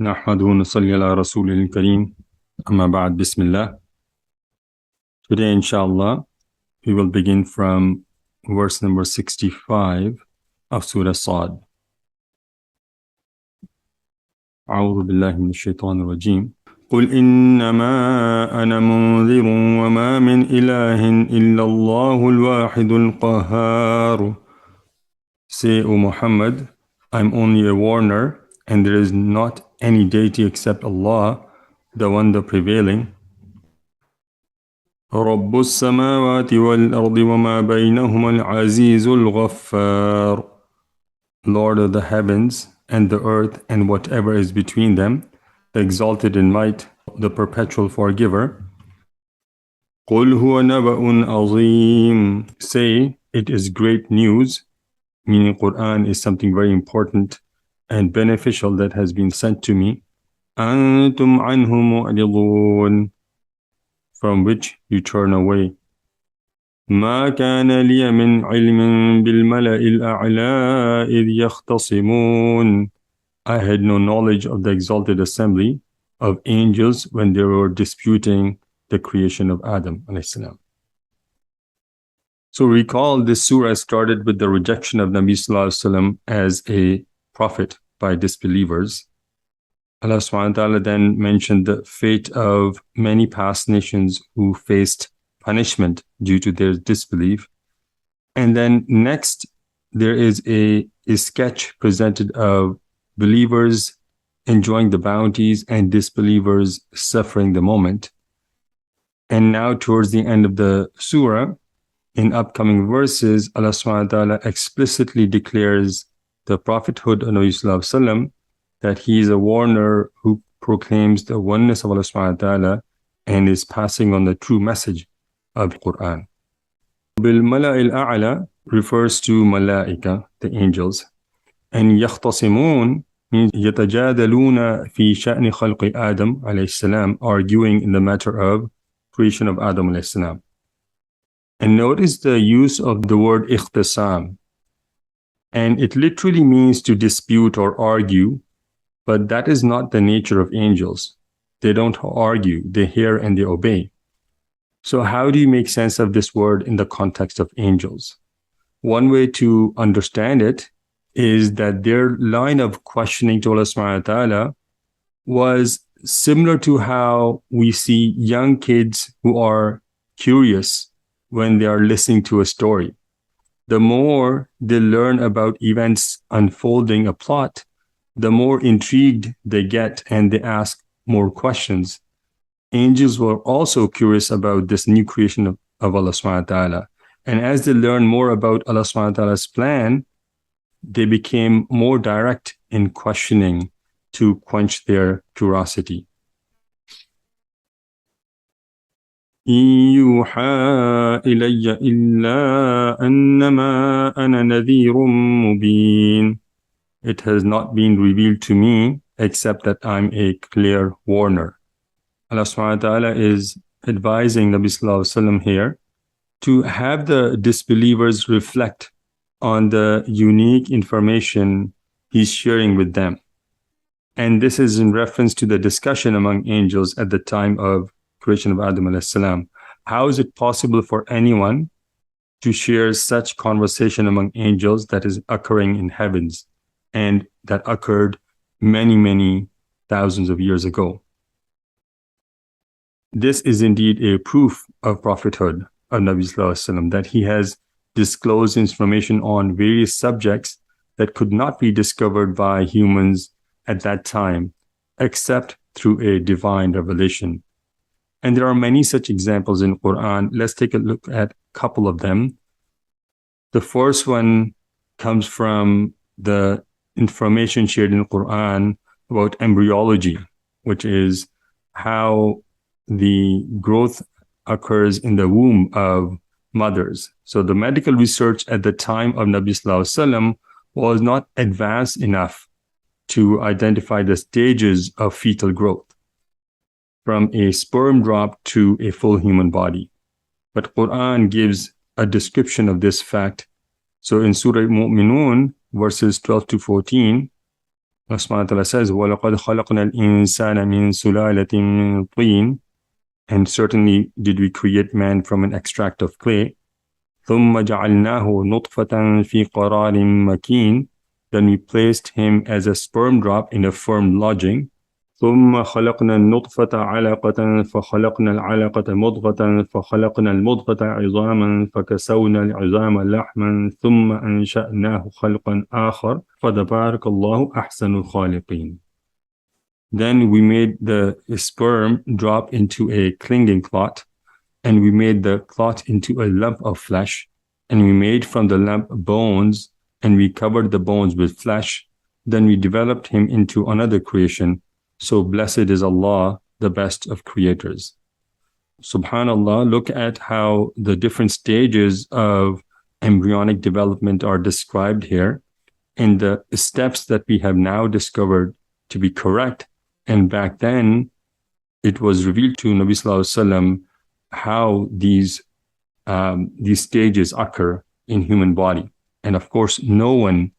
نحمده ونصلي على رسوله الكريم أما بعد بسم الله. Today inshallah we will begin from verse number 65 of Surah Sad. أعوذ بالله من الشيطان الرجيم. قل إنما أنا منذر وما من إله إلا الله الواحد القهار. Say, O Muhammad, I'm only a warner, and there is not any deity except Allah, the one, the prevailing. رب السماوات والأرض وما بينهما العزيز الغفار. Lord of the heavens and the earth and whatever is between them, the exalted in might, the perpetual forgiver. قل هو نبأ عظيم. Say, it is great news, meaning Quran is something very important and beneficial that has been sent to me. أنتم عنه معرضون, from which you turn away. ما كان لي من علم بالملأ الأعلى إذ يختصمون. I had no knowledge of the exalted assembly of angels when they were disputing the creation of Adam a.s. So recall, this surah started with the rejection of Nabi Sallallahu Alaihi Wasallam as a prophet by disbelievers. Allah subhanahu wa ta'ala then mentioned the fate of many past nations who faced punishment due to their disbelief. And then next, there is a sketch presented of believers enjoying the bounties and disbelievers suffering the moment. And now towards the end of the surah, in upcoming verses, Allah subhanahu wa ta'ala explicitly declares the prophethood of Nabi Sallallahu Alaihi Wasallam, that he is a warner who proclaims the oneness of Allah subhanahu wa ta'ala and is passing on the true message of the Quran. Bil Mala'il A'la refers to Malaika, the angels, and Yakhtasimun means Yatajadaluna fi sha'ni khalqi Adam alayhi salam, arguing in the matter of creation of Adam alayhi salam. And notice the use of the word ikhtisam, and it literally means to dispute or argue, but that is not the nature of angels. They don't argue, they hear and they obey. So how do you make sense of this word in the context of angels? One way to understand it is that their line of questioning to Allah subhanahu wa ta'ala was similar to how we see young kids who are curious when they are listening to a story. The more they learn about events unfolding a plot, the more intrigued they get and they ask more questions. Angels were also curious about this new creation of Allah subhanahu wa ta'ala. And as they learned more about Allah subhanahu wa ta'ala's plan, they became more direct in questioning to quench their curiosity. إِن يُوحَىٰ إِلَيَّ إِلَّا أَنَّمَا أَنَا نَذِيرٌ مُبِينٌ. It has not been revealed to me except that I'm a clear warner. Allah subhanahu wa ta'ala is advising Nabi Sallallahu Alaihi Wasallam here to have the disbelievers reflect on the unique information he's sharing with them. And this is in reference to the discussion among angels at the time of creation of Adam alayhi salam. How is it possible for anyone to share such conversation among angels that is occurring in heavens and that occurred many, many thousands of years ago? This is indeed a proof of prophethood of Nabi Sallallahu Alaihi Wasallam, that he has disclosed information on various subjects that could not be discovered by humans at that time, except through a divine revelation. And there are many such examples in Quran. Let's take a look at a couple of them. The first one comes from the information shared in Quran about embryology, which is how the growth occurs in the womb of mothers. So the medical research at the time of Nabi Sallallahu Alaihi Wasallam was not advanced enough to identify the stages of fetal growth from a sperm drop to a full human body. But Quran gives a description of this fact. So in Surah Mu'minun, verses 12 to 14, Allah subhanahu wa ta'ala says, وَلَقَدْ خَلَقْنَا الْإِنسَانَ مِنْ سُلَالَةٍ مِنْ طِينٍ. And certainly did we create man from an extract of clay. ثُمَّ جَعَلْنَاهُ نُطْفَةً فِي قَرَارٍ مَكِينٍ. Then we placed him as a sperm drop in a firm lodging. ثم خلقنا النطفة علقة فخلقنا العلقة مضغة فخلقنا المضغة عظاما فكسونا العظام لحما ثم أنشأناه خلقا آخر فتبارك الله أحسن الخالقين. Then we made the sperm drop into a clinging clot, and we made the clot into a lump of flesh, and we made from the lump bones, and we covered the bones with flesh. Then we developed him into another creation. So blessed is Allah, the best of creators. Subhanallah, look at how the different stages of embryonic development are described here, and the steps that we have now discovered to be correct. And back then, it was revealed to Nabi Sallallahu Alaihi Wasallam how these stages occur in human body. And of course, no one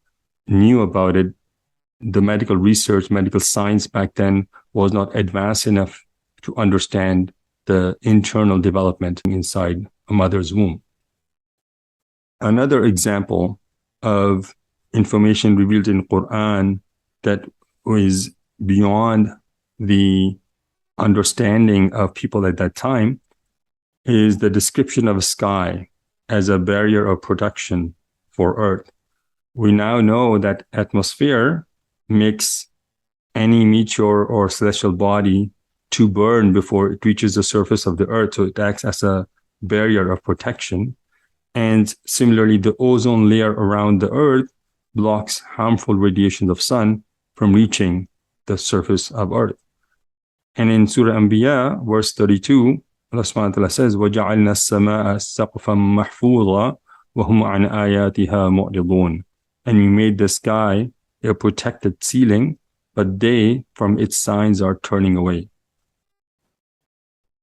knew about it. The medical research, medical science back then was not advanced enough to understand the internal development inside a mother's womb. Another example of information revealed in Quran that was beyond the understanding of people at that time is the description of a sky as a barrier of protection for Earth. We now know that atmosphere makes any meteor or celestial body to burn before it reaches the surface of the Earth. So it acts as a barrier of protection. And similarly, the ozone layer around the Earth blocks harmful radiations of sun from reaching the surface of Earth. And in Surah Anbiya, verse 32, Allah subhanahu wa ta'ala says, وَجَعَلْنَا السَّمَاءَ سَقْفًا مَحْفُوظًا وَهُمْ عَنْ آيَاتِهَا مُعْرِضُونَ. And we made the sky a protected ceiling, but they from its signs are turning away.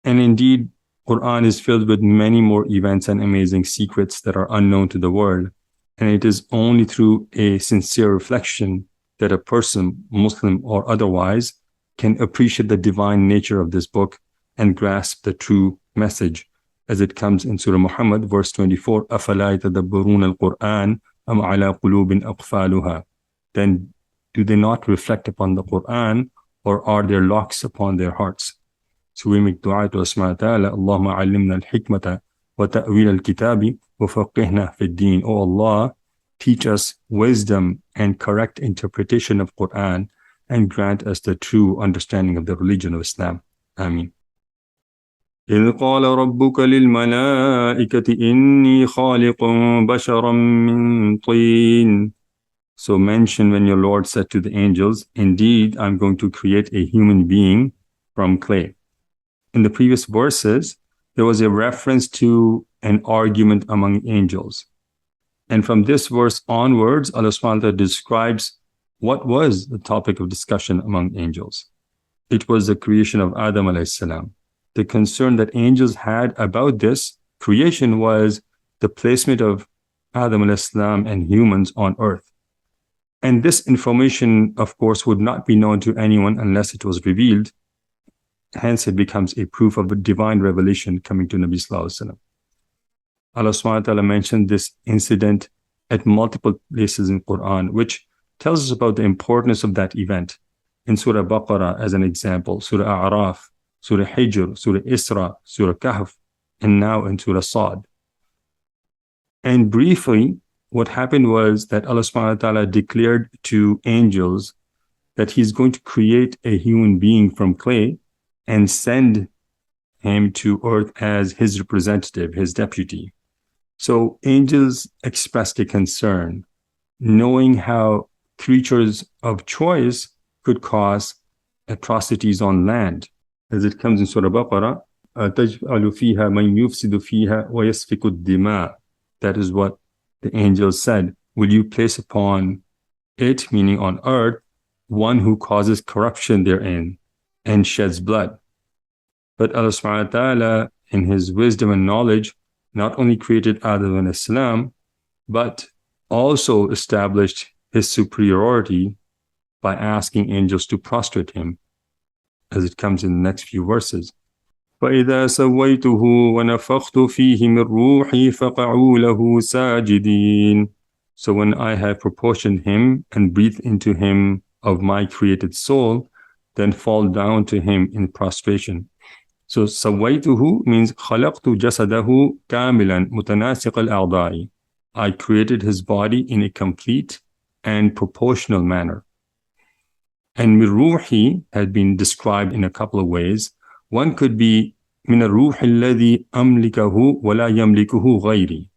And indeed, Quran is filled with many more events and amazing secrets that are unknown to the world. And it is only through a sincere reflection that a person, Muslim or otherwise, can appreciate the divine nature of this book and grasp the true message, as it comes in Surah Muhammad, verse 24, أَفَلَا يَتَدَبَّرُونَ الْقُرْآنَ أَمْ عَلَى قُلُوبٍ أَقْفَالُهَا. Then do they not reflect upon the Quran, or are there locks upon their hearts? So we make dua to Allah subhanahu wa ta'ala, Allahumma allimna al-hikmata wa ta'wil al-kitabi wa faqihna fi ad-din. Oh Allah, teach us wisdom and correct interpretation of Quran, and grant us the true understanding of the religion of Islam. Ameen. إِذْ قَالَ رَبُّكَ لِلْمَلَائِكَةِ إِنِّي خَالِقٌ بَشَرًا مِّن طِينٍ. So mention when your Lord said to the angels, indeed, I'm going to create a human being from clay. In the previous verses, there was a reference to an argument among angels. And from this verse onwards, Allah subhanahu wa ta'ala describes what was the topic of discussion among angels. It was the creation of Adam alayhi salam. The concern that angels had about this creation was the placement of Adam alayhi salam and humans on earth. And this information, of course, would not be known to anyone unless it was revealed. Hence, it becomes a proof of a divine revelation coming to Nabi Sallallahu Alaihi Wasallam. Allah subhanahu wa ta'ala mentioned this incident at multiple places in Quran, which tells us about the importance of that event. In Surah Baqarah, as an example, Surah A'raf, Surah Hijr, Surah Isra, Surah Kahf, and now in Surah Sad. And briefly, what happened was that Allah subhanahu wa ta'ala declared to angels that He's going to create a human being from clay and send him to earth as His representative, His deputy. So angels expressed a concern, knowing how creatures of choice could cause atrocities on land. As it comes in Surah Baqarah, تَجْعَلُ فِيهَا مَنْ يُفْسِدُ فِيهَا وَيَسْفِكُ الدِّمَاءِ. That is what the angels said. Will you place upon it, meaning on earth, one who causes corruption therein and sheds blood? But Allah subhanahu wa ta'ala, in His wisdom and knowledge, not only created Adam and Islam, but also established His superiority by asking angels to prostrate him, as it comes in the next few verses. فَإِذَا سَوَّيْتُهُ وَنَفَخْتُ فِيهِ مِنْ رُوحِي فَقَعُوا لَهُ سَاجِدِينَ. So when I have proportioned him and breathed into him of my created soul, then fall down to him in prostration. So سَوَّيْتُهُ means خَلَقْتُ جَسَدَهُ كَامِلًا مُتَنَاسِقَ الْأَعْضَاءِ. I created his body in a complete and proportional manner. And min ruhi had been described in a couple of ways. One could be min al-ruhi alladhi amlikahu wa la yamlikuhu ghayri.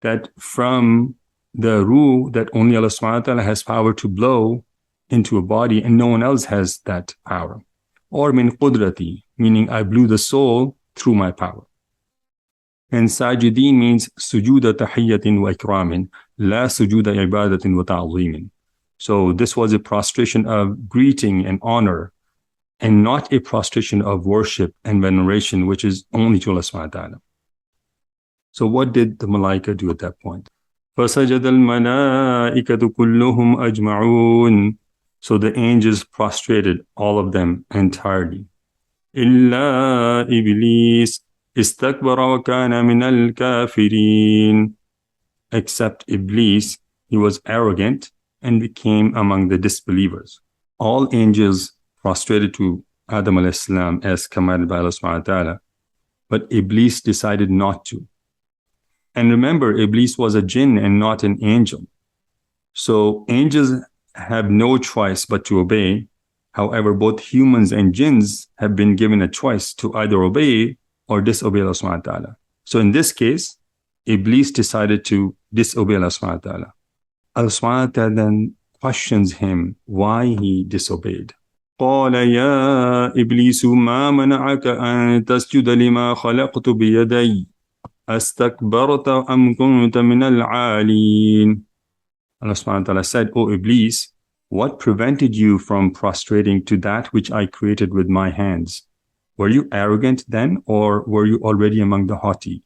That from the ruh that only Allah subhanahu wa ta'ala has power to blow into a body and no one else has that power. Or min qudrati, meaning I blew the soul through my power. And sajidin means sujuda tahiyyatin wa ikramin, la sujuda ibadatin wa ta'zimin. So this was a prostration of greeting and honor, and not a prostration of worship and veneration, which is only to Allah subhanahu wa ta'ala. So what did the malaika do at that point? فَسَجَدَ الْمَلَائِكَةُ كُلُّهُمْ أَجْمَعُونَ. So the angels prostrated, all of them entirely. إِلَّا إِبْلِيسَ اسْتَكْبَرَ وَكَانَ مِنَ الْكَافِرِينَ. Except Iblis, he was arrogant and became among the disbelievers. All angels prostrated to Adam alayhi salam as commanded by Allah subhanahu wa ta'ala, but Iblis decided not to. And remember, Iblis was a jinn and not an angel. So angels have no choice but to obey. However, both humans and jinns have been given a choice to either obey or disobey Allah subhanahu wa ta'ala. So in this case, Iblis decided to disobey Allah subhanahu wa ta'ala. Allah subhanahu wa ta'ala then questions him why he disobeyed. قال يا إبليس ما منعك أن تسجد لما خلقت بيدي أستكبرت أم كنت من العالين. Allah subhanahu wa ta'ala said, O Iblis, what prevented you from prostrating to that which I created with my hands? Were you arrogant then, or were you already among the haughty?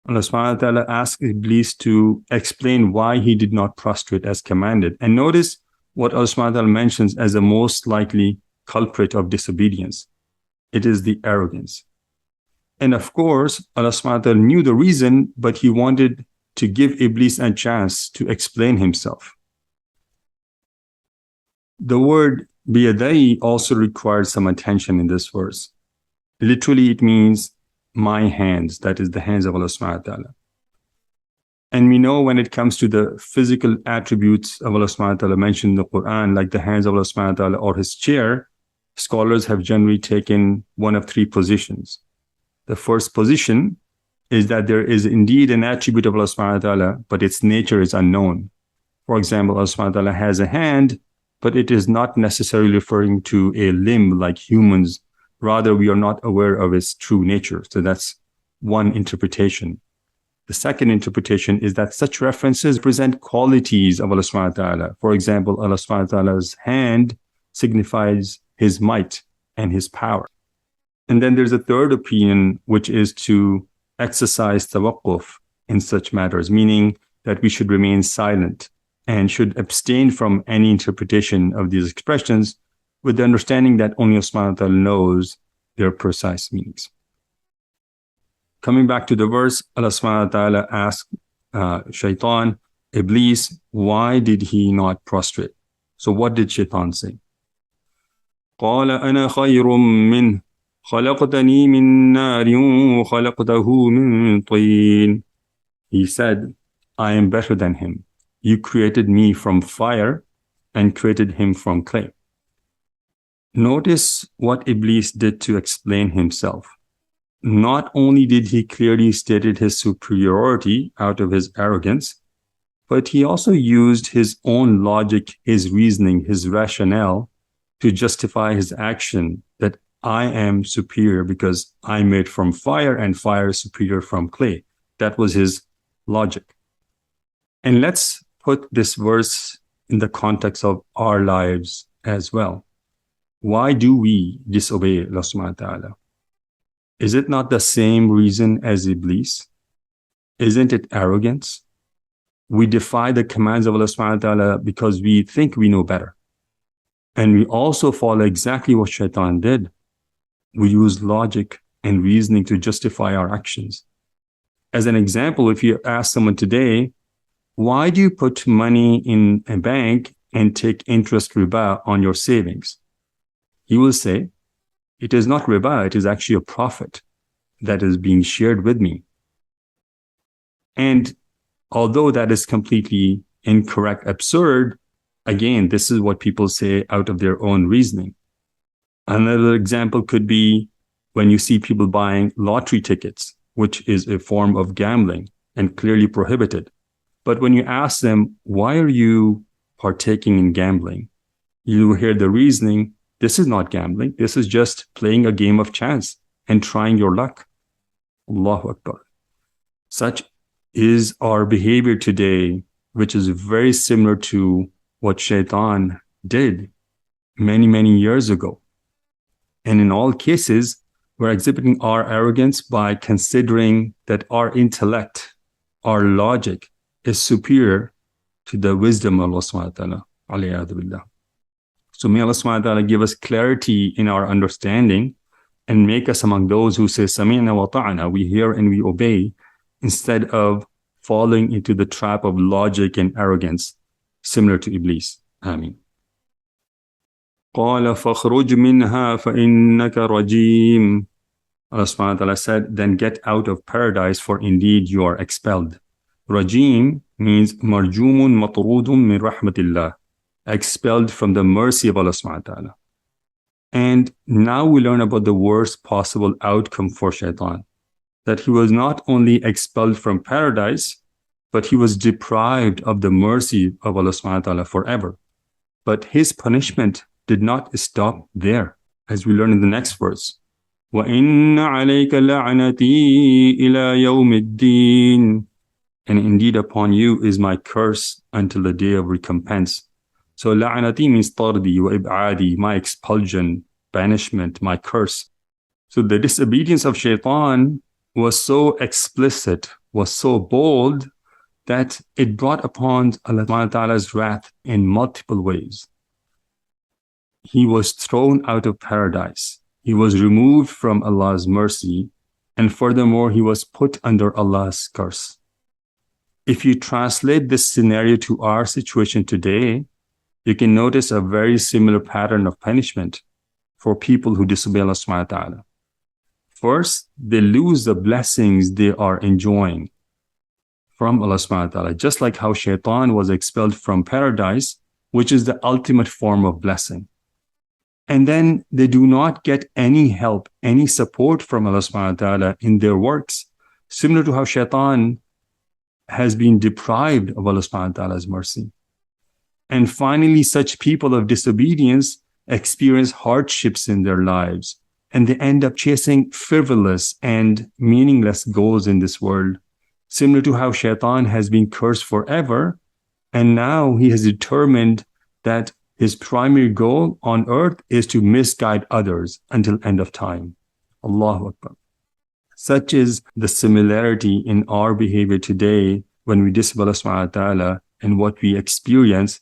Allah subhanahu wa ta'ala asked Iblis to explain why he did not prostrate as commanded. And notice what Allah subhanahu wa ta'ala mentions as the most likely culprit of disobedience. It is the arrogance. And of course, Allah subhanahu wa ta'ala knew the reason, but he wanted to give Iblis a chance to explain himself. The word biyadai also requires some attention in this verse. Literally, it means my hands, that is the hands of Allah subhanahu wa ta'ala. And we know when it comes to the physical attributes of Allah subhanahu wa ta'ala mentioned in the Quran, like the hands of Allah subhanahu wa ta'ala or his chair, scholars have generally taken one of three positions. The first position is that there is indeed an attribute of Allah subhanahu wa ta'ala, but its nature is unknown. For example, Allah subhanahu wa ta'ala has a hand, but it is not necessarily referring to a limb like humans. Rather, we are not aware of its true nature. So that's one interpretation. The second interpretation is that such references present qualities of Allah subhanahu wa ta'ala. For example, Allah subhanahu wa ta'ala's hand signifies his might and his power. And then there's a third opinion, which is to exercise tawaqquf in such matters, meaning that we should remain silent and should abstain from any interpretation of these expressions, with the understanding that only Allah subhanahu wa ta'ala knows their precise meanings. Coming back to the verse, Allah subhanahu wa ta'ala asked Shaitan, Iblis, why did he not prostrate? So what did Shaitan say? قَالَ أَنَا خَيْرٌ مِّنْهُ خَلَقْتَنِي مِن نَارٍ وَخَلَقْتَهُ مِن طِينٍ. He said, I am better than him. You created me from fire and created him from clay. Notice what Iblis did to explain himself. Not only did he clearly stated his superiority out of his arrogance, but he also used his own logic, his reasoning, his rationale to justify his action that I am superior because I'm made from fire and fire is superior from clay. That was his logic. And let's put this verse in the context of our lives as well. Why do we disobey Allah subhanahu wa ta'ala? Is it not the same reason as Iblis? Isn't it arrogance? We defy the commands of Allah subhanahu wa ta'ala because we think we know better. And we also follow exactly what shaitan did. We use logic and reasoning to justify our actions. As an example, if you ask someone today, why do you put money in a bank and take interest riba on your savings? He will say, it is not riba, it is actually a profit that is being shared with me. And although that is completely incorrect, absurd, again, this is what people say out of their own reasoning. Another example could be when you see people buying lottery tickets, which is a form of gambling and clearly prohibited. But when you ask them, why are you partaking in gambling? You hear the reasoning, this is not gambling. This is just playing a game of chance and trying your luck. Allahu Akbar. Such is our behavior today, which is very similar to what shaitan did many, many years ago. And in all cases, we're exhibiting our arrogance by considering that our intellect, our logic is superior to the wisdom of Allah subhanahu wa ta'ala. So may Allah subhanahu wa ta'ala give us clarity in our understanding and make us among those who say, Sami'na wa ta'ana, we hear and we obey, instead of falling into the trap of logic and arrogance, similar to Iblis. Ameen. قَالَ فَخْرُجْ مِنْهَا فَإِنَّكَ رَجِيمٌ. Allah subhanahu wa ta'ala said, then get out of paradise, for indeed you are expelled. Rajim means marjumun matrudun min rahmatillah, expelled from the mercy of Allah subhanahu wa ta'ala. And now we learn about the worst possible outcome for shaitan, that he was not only expelled from paradise, but he was deprived of the mercy of Allah subhanahu wa ta'ala forever. But his punishment did not stop there, as we learn in the next verse. وَإِنَّ عَلَيْكَ لَعْنَتِي إِلَى يَوْمِ الدِّينِ. And indeed upon you is my curse until the day of recompense. So la'anati means tardi wa ib'adi, my expulsion, banishment, my curse. So the disobedience of shaitan was so explicit, was so bold, that it brought upon Allah subhanahu wa ta'ala's wrath in multiple ways. He was thrown out of paradise. He was removed from Allah's mercy. And furthermore, he was put under Allah's curse. If you translate this scenario to our situation today, you can notice a very similar pattern of punishment for people who disobey Allah subhanahu wa ta'ala. First, they lose the blessings they are enjoying from Allah subhanahu wa ta'ala, just like how shaitan was expelled from paradise, which is the ultimate form of blessing. And then they do not get any help, any support from Allah subhanahu wa ta'ala in their works, similar to how shaitan has been deprived of Allah subhanahu wa ta'ala's mercy. And finally, such people of disobedience experience hardships in their lives, and they end up chasing frivolous and meaningless goals in this world, similar to how shaitan has been cursed forever, and now he has determined that his primary goal on earth is to misguide others until end of time. Allahu Akbar. Such is the similarity in our behavior today when we disobey Allah subhanahu wa ta'ala, and what we experience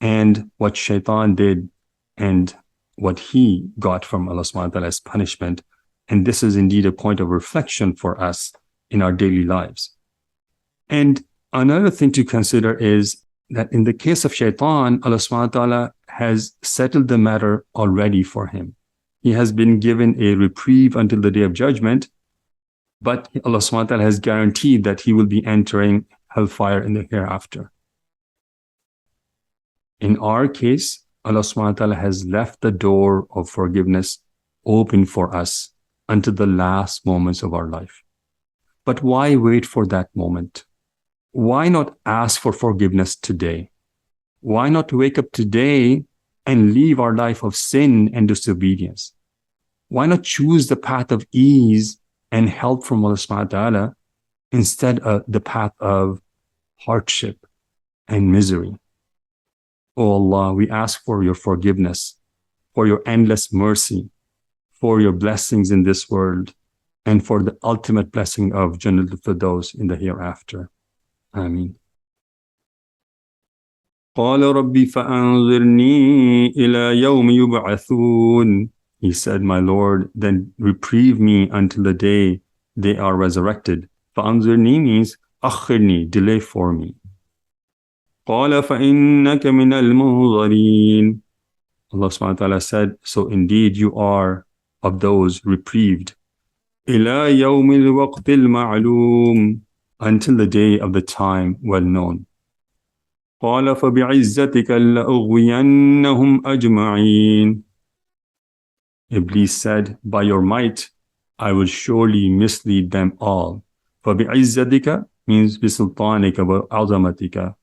and what shaitan did and what he got from Allah subhanahu wa ta'ala's punishment. And this is indeed a point of reflection for us in our daily lives. And another thing to consider is that in the case of shaitan, Allah subhanahu wa ta'ala has settled the matter already for him. He has been given a reprieve until the day of judgment, but Allah subhanahu wa ta'ala has guaranteed that he will be entering hellfire in the hereafter. In our case, Allah subhanahu wa ta'ala has left the door of forgiveness open for us until the last moments of our life. But why wait for that moment? Why not ask for forgiveness today? Why not wake up today and leave our life of sin and disobedience? Why not choose the path of ease and help from Allah subhanahu wa ta'ala instead of the path of hardship and misery? Oh Allah, we ask for your forgiveness, for your endless mercy, for your blessings in this world, and for the ultimate blessing of Jannatul Firdaus in the hereafter. Ameen. قال ربي فأنظرني إلى يوم يبعثون. He said, my Lord, then reprieve me until the day they are resurrected. فأنظرني means أخرني, delay for me. قال فإنك من المنظرين. Allah subhanahu wa ta'ala said, so indeed you are of those reprieved. إلى يوم الوقت المعلوم, until the day of the time well known. قال فبعزتك لأغوينهم أجمعين. Iblis said, by your might, I will surely mislead them all. فبعزتك means بسلطانك وعظمتك.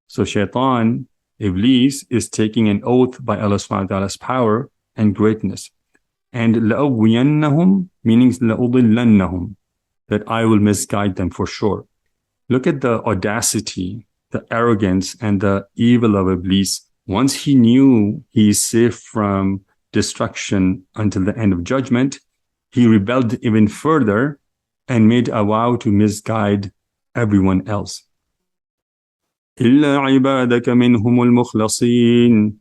So Shaitan, Iblis, is taking an oath by Allah subhanahu wa ta'ala's power and greatness. And لأغوينهم means لأضلنهم, that I will misguide them for sure. Look at the audacity, the arrogance, and the evil of Iblis. Once he knew he is safe from destruction until the end of judgment, he rebelled even further and made a vow to misguide everyone else. إِلَّا عِبَادَكَ مِنْهُمُ الْمُخْلَصِينَ,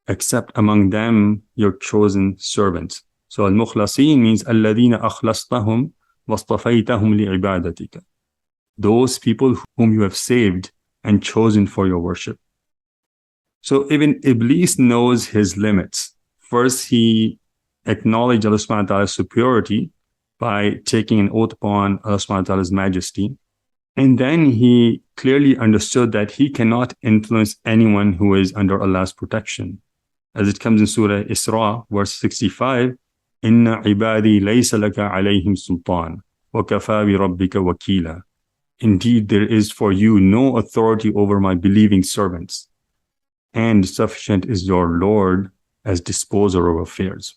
except among them your chosen servants. So al-mukhlasin means الَّذِينَ أَخْلَصْتَهُمْ وَاصْطَفَيْتَهُمْ لِعِبَادَتِكَ, those people whom you have saved and chosen for your worship. So even Iblis knows his limits. First, he acknowledged Allah subhanahu wa ta'ala's superiority by taking an oath upon Allah subhanahu wa ta'ala's majesty. And then he clearly understood that he cannot influence anyone who is under Allah's protection. As it comes in Surah Isra, verse 65, إِنَّ عِبَادِي لَيْسَ لَكَ عَلَيْهِمْ سُلْطَانٌ وَكَفَى بِرَبِّكَ وَكِيلًا. Indeed, there is for you no authority over my believing servants, and sufficient is your Lord as disposer of affairs.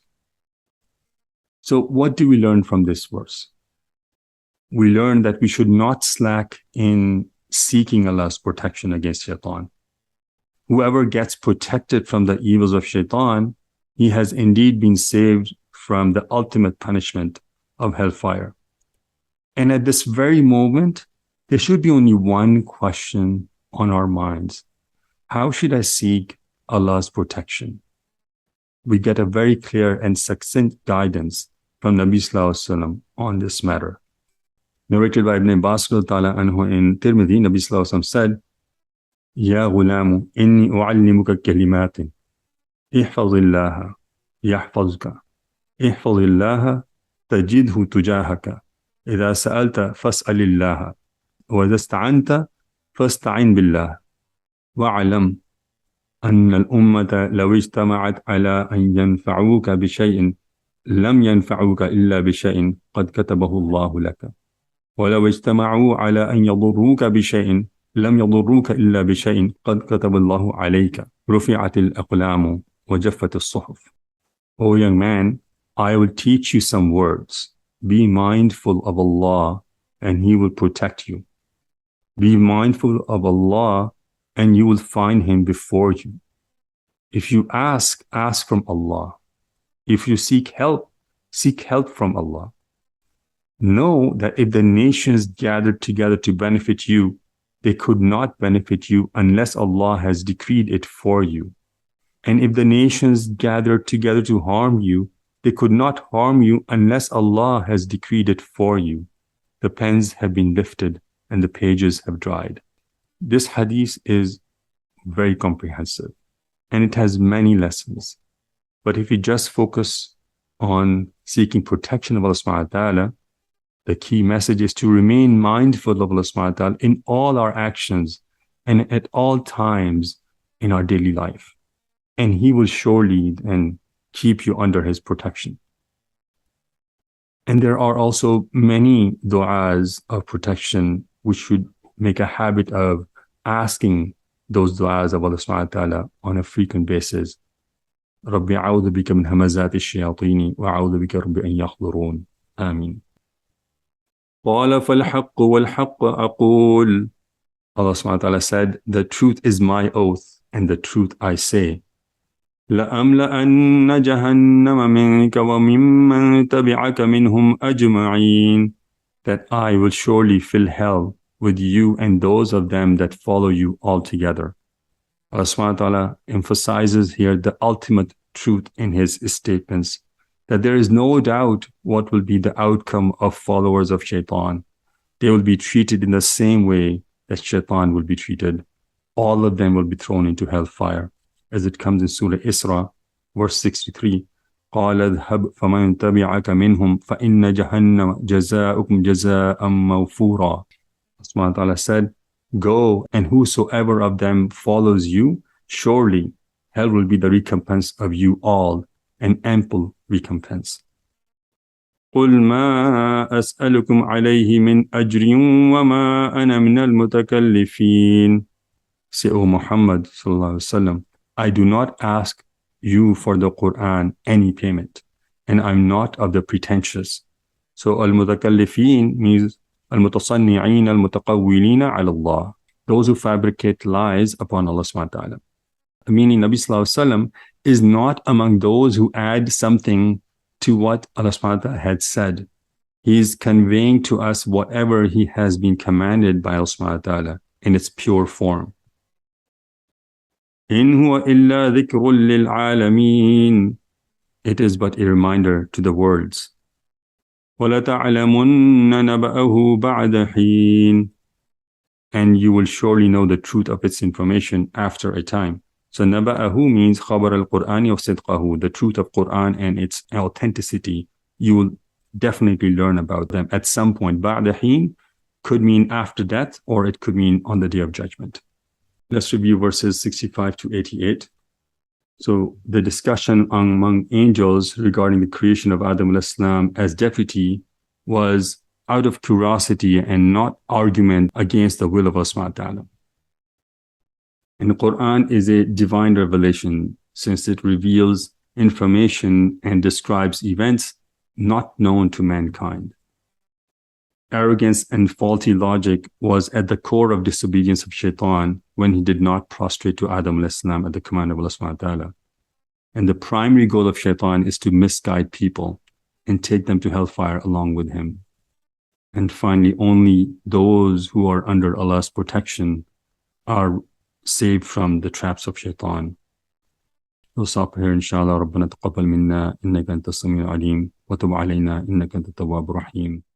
So what do we learn from this verse? We learn that we should not slack in seeking Allah's protection against Shaitan. Whoever gets protected from the evils of Shaitan, he has indeed been saved from the ultimate punishment of hellfire. And at this very moment, there should be only one question on our minds. How should I seek Allah's protection? We get a very clear and succinct guidance from Nabi Sallallahu Alaihi Wasallam on this matter. Narrated by Ibn Abbas ta'ala anhu in Tirmidhi, Nabi Sallallahu Alaihi Wasallam said, Ya ghulamu, inni u'allimuka kalimatin, ihfazillaha, yahfazka, ihfazillaha, tajidhu tujahaka, idha sa'alta fas'alillaha, وإذا استعنت فاستعن بالله واعلم أن الأمة لو اجتمعت على أن ينفعوك بشيء لم ينفعوك إلا بشيء قد كتبه الله لك ولو اجتمعوا على أن يضروك بشيء لم يضروك إلا بشيء قد كتب الله عليك رفعت الأقلام وجفت الصحف. O young man, I will teach you some words. Be mindful of Allah and He will protect you. Be mindful of Allah and you will find Him before you. If you ask from Allah. If you seek help from Allah. Know that if the nations gathered together to benefit you, they could not benefit you unless Allah has decreed it for you. And if the nations gathered together to harm you, they could not harm you unless Allah has decreed it for you. The pens have been lifted and the pages have dried. This hadith is very comprehensive and it has many lessons. But if you just focus on seeking protection of Allah subhanahu wa ta'ala, the key message is to remain mindful of Allah subhanahu wa ta'ala in all our actions and at all times in our daily life. And He will surely then keep you under His protection. And there are also many du'as of protection which should make a habit of asking those du'as of Allah subhanahu wa ta'ala on a frequent basis. رَبِّ أَعُوذُ بِكَ مِنْ هَمَزَاتِ الشَّيَاطِينِ وَأَعُوذُ بِكَ رَبِّ أَنْ يَحْضُرُونَ. Ameen. قَالَ فَالْحَقُّ وَالْحَقَّ أَقُولُ. Allah subhanahu wa ta'ala said, the truth is my oath and the truth I say. لَأَمْلَأَنَّ جَهَنَّمَ مِنْكَ وَمِمَّنْ تَبِعَكَ مِنْهُمْ أَجْمَعِينَ. That I will surely fill hell with you and those of them that follow you altogether. Allah subhanahu wa ta'ala emphasizes here the ultimate truth in his statements, that there is no doubt what will be the outcome of followers of shaitan. They will be treated in the same way that shaitan will be treated. All of them will be thrown into hellfire, as it comes in Surah Isra, verse 63. قال اذهب فمن تبعك منهم فإن جهنم جزاؤكم جزاء موفورا. Subhanahu wa ta'ala said, go, and whosoever of them follows you, surely hell will be the recompense of you all, an ample recompense. قل ما أسألكم عليه من أجر وما أنا من المتكلفين. Say, O Muhammad sallallahu alaihi wasallam, I do not ask you for the Quran any payment, and I'm not of the pretentious. So al-mutakallifin means al-mutasanni'in al-mutaqawwilina ala Allah, those who fabricate lies upon Allah subhanahu wa ta'ala. Meaning Nabi sallallahu alaihi wasallam is not among those who add something to what Allah subhanahu wa ta'ala had said. He is conveying to us whatever he has been commanded by Allah subhanahu wa ta'ala in its pure form. In huwa illa dhikrun lil alamin. It is but a reminder to the worlds. وَلَتَعْلَمُنَّ نَبَأَهُ بَعْدَ حِينٍ. And you will surely know the truth of its information after a time. So naba'ahu means khabar al-Qur'ani wa sidqahu, the truth of Qur'an and its authenticity. You will definitely learn about them at some point. Ba'da heen could mean after death, or it could mean on the day of judgment. Let's review verses 65 to 88. So the discussion among angels regarding the creation of Adam alayhi salam as deputy was out of curiosity and not argument against the will of Allah subhanahu wa ta'ala. And the Quran is a divine revelation, since it reveals information and describes events not known to mankind. Arrogance and faulty logic was at the core of disobedience of shaitan when he did not prostrate to Adam alayhi salam at the command of Allah subhanahu wa ta'ala. And the primary goal of shaitan is to misguide people and take them to hellfire along with him. And finally, only those who are under Allah's protection are saved from the traps of shaitan. We'll stop here, inshallah. ربنا تقبل منا إنك أنت السميع العليم وتب علينا إنك أنت التواب الرحيم.